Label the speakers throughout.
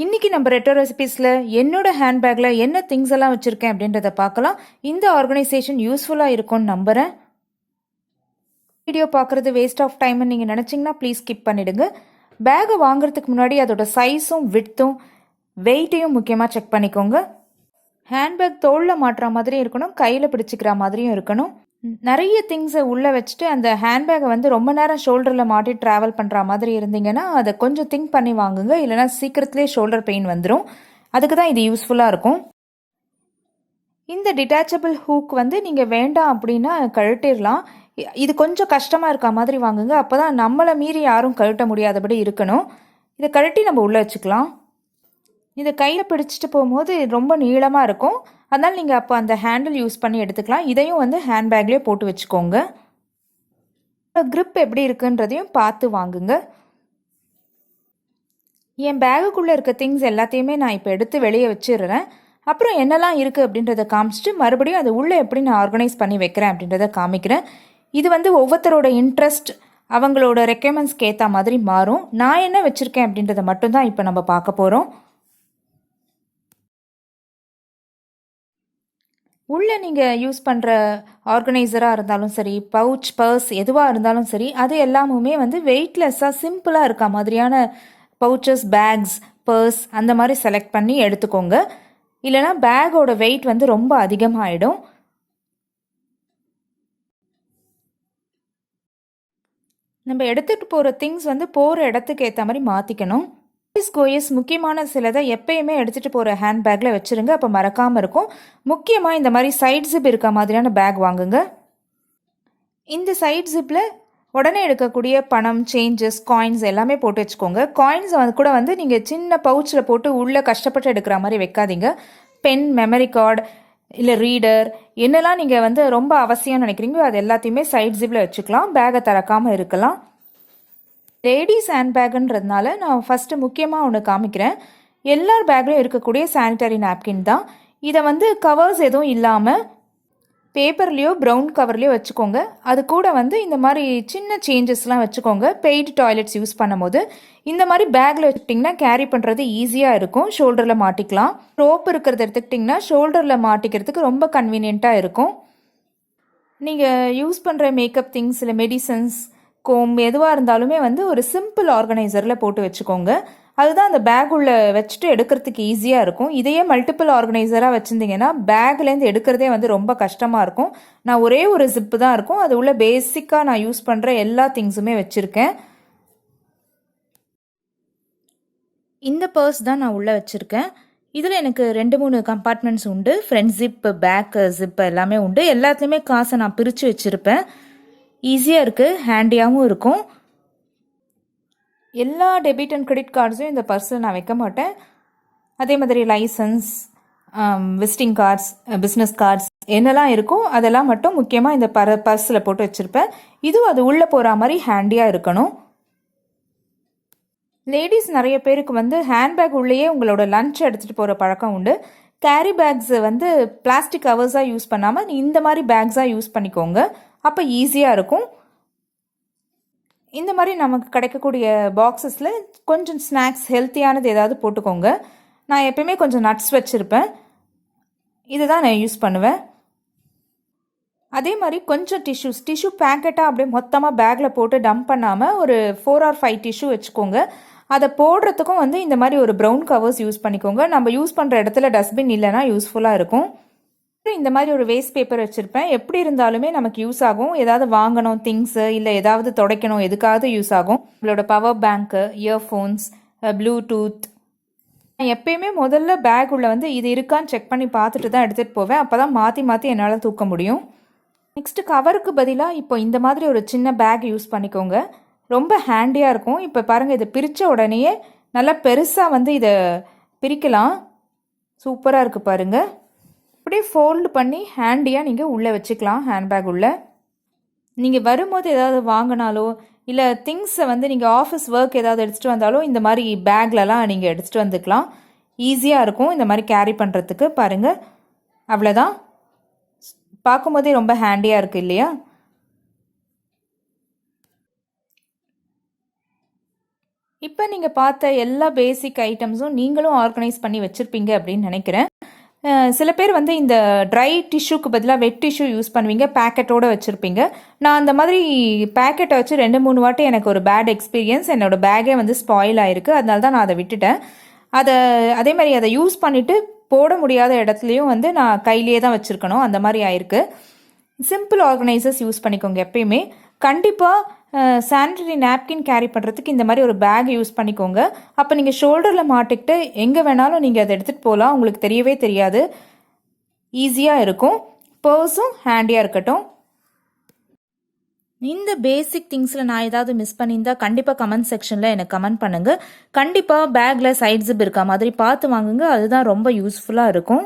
Speaker 1: இன்னைக்கு நம்ம ரெட்ரோ ரெசிபீஸில் என்னோட ஹேண்ட்பேக்கில் என்ன திங்ஸ் எல்லாம் வச்சுருக்கேன் அப்படின்றத பார்க்கலாம். இந்த ஆர்கனைசேஷன் யூஸ்ஃபுல்லாக இருக்கும்னு நம்புகிறேன். வீடியோ பார்க்குறது வேஸ்ட் ஆஃப் டைம்னு நீங்கள் நினச்சிங்கன்னா ப்ளீஸ் ஸ்கிப் பண்ணிவிடுங்க. பேகை வாங்குறதுக்கு முன்னாடி அதோட சைஸும் விட்த்தும் வெயிட்டையும் முக்கியமாக செக் பண்ணிக்கோங்க. ஹேண்ட்பேக் தோளில் மாட்டுற மாதிரியும் இருக்கணும், கையில் பிடிச்சிக்கிற மாதிரியும் இருக்கணும். நிறைய திங்ஸை உள்ளே வச்சுட்டு அந்த ஹேண்ட்பேக்கை வந்து ரொம்ப நேரம் ஷோல்டரில் மாட்டி ட்ராவல் பண்ணுற மாதிரி இருந்தீங்கன்னா அதை கொஞ்சம் திங்க் பண்ணி வாங்குங்க, இல்லைனா சீக்கிரத்துலேயே ஷோல்டர் பெயின் வந்துடும். அதுக்கு தான் இது யூஸ்ஃபுல்லாக இருக்கும். இந்த டிட்டாச்சபிள் ஹூக் வந்து நீங்கள் வேண்டாம் அப்படின்னா கழட்டிடலாம். இது கொஞ்சம் கஷ்டமாக இருக்க மாதிரி வாங்குங்க, அப்போ தான் நம்மளை மீறி யாரும் கழட்ட முடியாதபடி இருக்கணும். இதை கழட்டி நம்ம உள்ளே வச்சுக்கலாம். இதை கையில் பிடிச்சிட்டு போகும்போது ரொம்ப நீளமாக இருக்கும், அதனால் நீங்கள் அப்போ அந்த ஹேண்டில் யூஸ் பண்ணி எடுத்துக்கலாம். இதையும் வந்து ஹேண்ட்பேக்லேயே போட்டு வச்சுக்கோங்க. க்ரிப் எப்படி இருக்குன்றதையும் பார்த்து வாங்குங்க. என் பேகுக்குள்ளே இருக்க திங்ஸ் எல்லாத்தையுமே நான் இப்போ எடுத்து வெளியே வச்சிடுறேன். அப்புறம் என்னெல்லாம் இருக்குது அப்படின்றத காமிச்சிட்டு மறுபடியும் அது உள்ளே எப்படி நான் ஆர்கனைஸ் பண்ணி வைக்கிறேன் அப்படின்றத காமிக்கிறேன். இது வந்து ஒவ்வொருத்தரோட இன்ட்ரெஸ்ட், அவங்களோட ரெக்யர்மெண்ட்ஸ்க்கு ஏற்ற மாதிரி மாறும். நான் என்ன வச்சுருக்கேன் அப்படின்றத மட்டும்தான் இப்போ நம்ம பார்க்க போகிறோம். உள்ளே நீங்கள் யூஸ் பண்ணுற ஆர்கனைசராக இருந்தாலும் சரி, பவுச், பர்ஸ் எதுவாக இருந்தாலும் சரி, அது எல்லாமுமே வந்து வெயிட்லெஸ்ஸாக சிம்பிளாக இருக்க மாதிரியான பவுச்சஸ், பேக்ஸ், பர்ஸ் அந்த மாதிரி செலக்ட் பண்ணி எடுத்துக்கோங்க. இல்லைனா பேக்கோட வெயிட் வந்து ரொம்ப அதிகமாகிடும். நம்ம எடுத்துகிட்டு போகிற திங்ஸ் வந்து போகிற இடத்துக்கு ஏற்ற மாதிரி மாற்றிக்கணும். கோயஸ் முக்கியமான சிலதை எப்பயுமே எடுத்துகிட்டு போகிற ஹேண்ட்பேக்கில் வச்சுருங்க, அப்போ மறக்காமல் இருக்கும். முக்கியமாக இந்த மாதிரி சைட் ஜிப் இருக்க மாதிரியான பேக் வாங்குங்க. இந்த சைட் ஜிப்பில் உடனே எடுக்கக்கூடிய பணம், சேஞ்சஸ், காயின்ஸ் எல்லாமே போட்டு வச்சுக்கோங்க. காயின்ஸை வந்து கூட வந்து நீங்கள் சின்ன பவுச்சில் போட்டு உள்ளே கஷ்டப்பட்டு எடுக்கிற மாதிரி வைக்காதீங்க. பென், மெமரி கார்டு, இல்லை ரீடர், என்னெல்லாம் நீங்கள் வந்து ரொம்ப அவசியம்னு நினைக்கிறீங்களோ அது எல்லாத்தையுமே சைட் ஜிப்பில் வச்சுக்கலாம். பேக்கை திறக்காமல் இருக்கலாம். லேடிஸ் ஹேண்ட்பேக்குன்றதுனால நான் ஃபஸ்ட்டு முக்கியமாக ஒன்று காமிக்கிறேன். எல்லார் பேக்லையும் இருக்கக்கூடிய சானிட்டரி நாப்கின் தான். இதை வந்து கவர்ஸ் எதுவும் இல்லாமல் பேப்பர்லேயோ ப்ரௌன் கவர்லேயோ வச்சுக்கோங்க. அது கூட வந்து இந்த மாதிரி சின்ன சேஞ்சஸ்லாம் வச்சுக்கோங்க. பெய்டு டாய்லெட்ஸ் யூஸ் பண்ணும்போது இந்த மாதிரி பேக்கில் வச்சுக்கிட்டிங்கன்னா கேரி பண்ணுறது ஈஸியாக இருக்கும். ஷோல்டரில் மாட்டிக்கலாம். ரோப் இருக்கிறத எடுத்துக்கிட்டிங்கன்னா ஷோல்டரில் மாட்டிக்கிறதுக்கு ரொம்ப கன்வீனியண்ட்டாக இருக்கும். நீங்கள் யூஸ் பண்ணுற மேக்கப் திங்ஸ், இல்லை மெடிசன்ஸ், கோம் எதுவாக இருந்தாலுமே வந்து ஒரு சிம்பிள் ஆர்கனைசரில் போட்டு வச்சுக்கோங்க. அதுதான் அந்த பேக் உள்ளே வச்சுட்டு எடுக்கிறதுக்கு ஈஸியாக இருக்கும். இதையே மல்டிபிள் ஆர்கனைசராக வச்சுருந்தீங்கன்னா பேக்லேருந்து எடுக்கிறதே வந்து ரொம்ப கஷ்டமாக இருக்கும். நான் ஒரே ஒரு ஜிப்பு தான் இருக்கும், அது உள்ள பேசிக்காக நான் யூஸ் பண்ணுற எல்லா திங்ஸுமே வச்சுருக்கேன். இந்த பர்ஸ் தான் நான் உள்ளே வச்சுருக்கேன். இதில் எனக்கு 2-3 கம்பார்ட்மெண்ட்ஸ் உண்டு. ஃப்ரண்ட் ஜிப்பு, பேக் ஜிப்பு எல்லாமே உண்டு. எல்லாத்துலேயுமே காசை நான் பிரித்து வச்சுருப்பேன். ஈஸியாக இருக்குது, ஹேண்டியாகவும் இருக்கும். எல்லா டெபிட் அண்ட் கிரெடிட் கார்ட்ஸையும் இந்த பர்ஸில் நான் வைக்க மாட்டேன். அதே மாதிரி licence, visiting cards, business cards என்னெல்லாம் இருக்கோ அதெல்லாம் மட்டும் முக்கியமாக இந்த பர்ஸில் போட்டு வச்சுருப்பேன். இதுவும் அது உள்ளே போகிற மாதிரி ஹேண்டியாக இருக்கணும். லேடிஸ் நிறைய பேருக்கு வந்து ஹேண்ட்பேக் உள்ளேயே உங்களோட லஞ்ச் எடுத்துகிட்டு போகிற பழக்கம் உண்டு. கேரி பேக்ஸை வந்து பிளாஸ்டிக் கவர்ஸாக யூஸ் பண்ணாமல் இந்த மாதிரி பேக்ஸாக யூஸ் பண்ணிக்கோங்க, அப்போ ஈஸியாக இருக்கும். இந்த மாதிரி நமக்கு கிடைக்கக்கூடிய பாக்ஸஸில் கொஞ்சம் ஸ்நாக்ஸ், ஹெல்த்தியானது ஏதாவது போட்டுக்கோங்க. நான் எப்பயுமே கொஞ்சம் நட்ஸ் வச்சுருப்பேன், இதுதான் நான் யூஸ் பண்ணுவேன். அதே மாதிரி கொஞ்சம் டிஷ்யூ பேக்கெட்டாக அப்படியே மொத்தமாக பேக்கில் போட்டு டம்ப் பண்ணாமல் ஒரு 4 or 5 டிஷ்யூ வச்சுக்கோங்க. அதை போடுறதுக்கும் வந்து இந்த மாதிரி ஒரு ப்ரௌன் கவர்ஸ் யூஸ் பண்ணிக்கோங்க. நம்ம யூஸ் பண்ணுற இடத்துல டஸ்ட்பின் இல்லைனா யூஸ்ஃபுல்லாக இருக்கும். இந்த மாதிரி ஒரு வேஸ்ட் பேப்பர் வச்சுருப்பேன். எப்படி இருந்தாலுமே நமக்கு யூஸ் ஆகும். ஏதாவது வாங்கணும் திங்ஸு, இல்லை ஏதாவது துடைக்கணும், எதுக்காவது யூஸ் ஆகும். நம்மளோட பவர் பேங்க்கு, இயர்ஃபோன்ஸ், ப்ளூடூத். நான் எப்பயுமே முதல்ல பேக் உள்ள வந்து இது இருக்கான்னு செக் பண்ணி பார்த்துட்டு தான் எடுத்துகிட்டு போவேன். அப்போ தான் மாற்றி என்னால் தூக்க முடியும். நெக்ஸ்ட்டு கவருக்கு பதிலாக இப்போ இந்த மாதிரி ஒரு சின்ன பேக் யூஸ் பண்ணிக்கோங்க. ரொம்ப ஹேண்டியாக இருக்கும். இப்போ பாருங்கள், இதை பிரித்த உடனேயே நல்லா பெருசாக வந்து இதை பிரிக்கலாம். சூப்பராக இருக்குது பாருங்கள். அப்படியே ஃபோல்டு பண்ணி ஹேண்டியாக நீங்கள் உள்ளே வச்சுக்கலாம். ஹேண்ட்பேக் உள்ளே நீங்கள் வரும்போது ஏதாவது வாங்கினாலோ, இல்லை திங்ஸை வந்து நீங்கள் ஆஃபீஸ் ஒர்க் ஏதாவது எடுத்துகிட்டு வந்தாலோ இந்த மாதிரி பேக்லலாம் நீங்கள் எடுத்துகிட்டு வந்துக்கலாம். ஈஸியாக இருக்கும் இந்த மாதிரி கேரி பண்ணுறதுக்கு. பாருங்கள், அவ்வளோதான். பார்க்கும்போதே ரொம்ப ஹேண்டியாக இருக்குது இல்லையா? இப்போ நீங்கள் பார்த்த எல்லா பேசிக் ஐட்டம்ஸும் நீங்களும் ஆர்கனைஸ் பண்ணி வச்சுருப்பீங்க அப்படின்னு நினைக்கிறேன். சில பேர் வந்து இந்த ட்ரை டிஷ்யூக்கு பதிலாக வெட் டிஷ்யூ யூஸ் பண்ணுவீங்க, பேக்கெட்டோடு வச்சுருப்பீங்க. நான் அந்த மாதிரி பேக்கெட்டை வச்சு 2-3 வாட்டி எனக்கு ஒரு பேட் எக்ஸ்பீரியன்ஸ். என்னோடய பேக்கே வந்து ஸ்பாயில் ஆகிருக்கு. அதனால தான் நான் அதை விட்டுட்டேன். அதே மாதிரி அதை யூஸ் பண்ணிவிட்டு போட முடியாத இடத்துலையும் வந்து நான் கையிலே தான் வச்சுருக்கணும். அந்த மாதிரி ஆயிருக்கு. சிம்பிள் ஆர்கனைசர்ஸ் யூஸ் பண்ணிக்கோங்க எப்பயுமே. கண்டிப்பாக சானிடரி நாப்கின் கேரி பண்ணுறதுக்கு இந்த மாதிரி ஒரு பேக் யூஸ் பண்ணிக்கோங்க. அப்போ நீங்கள் ஷோல்டரில் மாட்டிக்கிட்டு எங்கே வேணாலும் நீங்கள் அதை எடுத்துகிட்டு போகலாம். உங்களுக்கு தெரியவே தெரியாது. ஈஸியாக இருக்கும். பர்ஸும் ஹேண்டியாக இருக்கட்டும். இந்த பேசிக் திங்ஸில் நான் ஏதாவது மிஸ் பண்ணியிருந்தால் கண்டிப்பாக கமெண்ட் செக்ஷனில் எனக்கு கமெண்ட் பண்ணுங்கள். கண்டிப்பாக பேக்கில் சைட் ஜிப் இருக்கா மாதிரி பார்த்து வாங்குங்க. அதுதான் ரொம்ப யூஸ்ஃபுல்லாக இருக்கும்.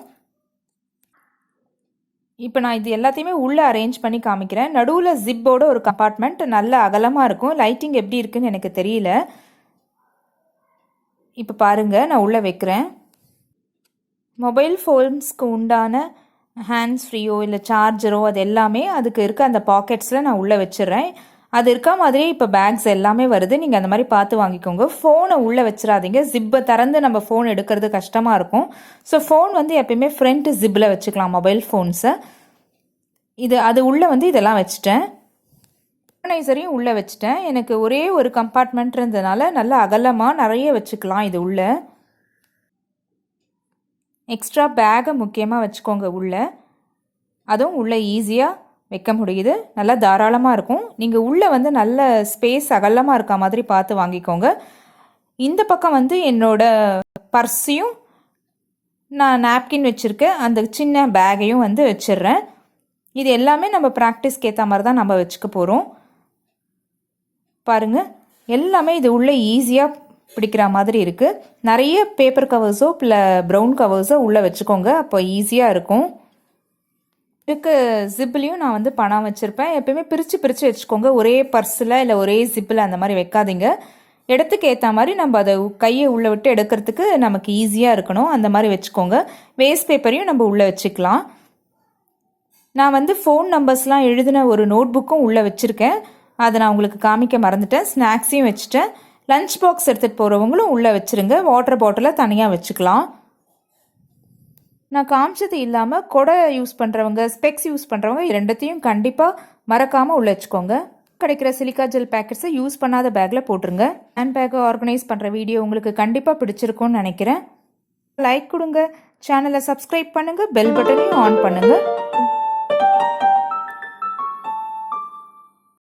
Speaker 1: இப்போ நான் இது எல்லாத்தையுமே உள்ளே அரேஞ்ச் பண்ணி காமிக்கிறேன். நடுவில் ஜிப்போட ஒரு கம்பார்ட்மெண்ட் நல்ல அகலமாக இருக்கும். லைட்டிங் எப்படி இருக்குன்னு எனக்கு தெரியல. இப்போ பாருங்கள், நான் உள்ளே வைக்கிறேன். மொபைல் ஃபோன்ஸ்க்கு உண்டான ஹேண்ட்ஸ் ஃப்ரீயோ இல்லை சார்ஜரோ அது எல்லாமே அதுக்கு இருக்க அந்த பாக்கெட்ஸில் நான் உள்ளே வச்சிடுறேன். அது இருக்கா மாதிரியே இப்போ பேக்ஸ் எல்லாமே வருது. நீங்கள் அந்த மாதிரி பார்த்து வாங்கிக்கோங்க. ஃபோனை உள்ளே வச்சிடாதீங்க. ஜிப்பை திறந்து நம்ம ஃபோன் எடுக்கிறது கஷ்டமாக இருக்கும். ஸோ ஃபோன் வந்து எப்பயுமே ஃப்ரண்ட் ஜிப்பில் வச்சுக்கலாம் மொபைல் ஃபோன்ஸை. அது உள்ளே வந்து இதெல்லாம் வச்சுட்டேன். ஆர்கனைசரையும் உள்ளே வச்சுட்டேன். எனக்கு ஒரே ஒரு கம்பார்ட்மெண்ட் இருந்ததுனால நல்ல அகலமாக நிறைய வச்சுக்கலாம். இது உள்ளே எக்ஸ்ட்ரா பேக்கை முக்கியமாக வச்சுக்கோங்க உள்ளே. அதுவும் உள்ளே ஈஸியாக வைக்க முடியுது. நல்லா தாராளமாக இருக்கும். நீங்கள் உள்ளே வந்து நல்ல ஸ்பேஸ் அகலமாக இருக்க மாதிரி பார்த்து வாங்கிக்கோங்க. இந்த பக்கம் வந்து என்னோட பர்ஸையும் நான் நாப்கின் வச்சுருக்கேன். அந்த சின்ன பேக்கையும் வந்து வச்சிடுறேன். இது எல்லாமே நம்ம ப்ராக்டிஸ்க்கு ஏற்ற மாதிரி தான் நம்ம வச்சுக்க போகிறோம். பாருங்கள், எல்லாமே இது உள்ளே ஈஸியாக பிடிக்கிற மாதிரி இருக்குது. நிறைய பேப்பர் கவர்ஸோ இல்லை ப்ரௌன் கவர்ஸோ உள்ளே வச்சுக்கோங்க. அப்போ ஈஸியாக இருக்கும். இதுக்கு ஜிப்லேயும் நான் வந்து பணம் வச்சுருப்பேன். எப்பயுமே பிரித்து வச்சுக்கோங்க. ஒரே பர்ஸில் இல்லை ஒரே ஜிப்பில் அந்த மாதிரி வைக்காதீங்க. இடத்துக்கு ஏற்ற மாதிரி நம்ம அதை கையை உள்ளே விட்டு எடுக்கிறதுக்கு நமக்கு ஈஸியாக இருக்கணும். அந்த மாதிரி வச்சுக்கோங்க. வேஸ்ட் பேப்பரையும் நம்ம உள்ளே வச்சுக்கலாம். நான் வந்து ஃபோன் நம்பர்ஸ்லாம் எழுதின ஒரு நோட் புக்கும் உள்ளே வச்சுருக்கேன். அதை நான் உங்களுக்கு காமிக்க மறந்துட்டேன். ஸ்நாக்ஸையும் வச்சுட்டேன். லஞ்ச் பாக்ஸ் எடுத்துகிட்டு போகிறவங்களும் உள்ளே வச்சுருங்க. வாட்டர் பாட்டிலை தனியாக வச்சுக்கலாம். நான் காமிச்சது இல்லாமல் கொடை யூஸ் பண்ணுறவங்க, ஸ்பெக்ஸ் யூஸ் பண்ணுறவங்க ரெண்டத்தையும் கண்டிப்பாக மறக்காமல் உள்ளே வச்சுக்கோங்க. கிடைக்கிற சிலிக்கா ஜெல் பேக்கெட்ஸை யூஸ் பண்ணாத பேக்கில் போட்டுருங்க. ஹேண்ட் பேக்கை ஆர்கனைஸ் பண்ணுற வீடியோ உங்களுக்கு கண்டிப்பாக பிடிச்சிருக்கும்னு நினைக்கிறேன். லைக் கொடுங்க, சேனலை சப்ஸ்கிரைப் பண்ணுங்கள், பெல் பட்டனையும் ஆன் பண்ணுங்கள்.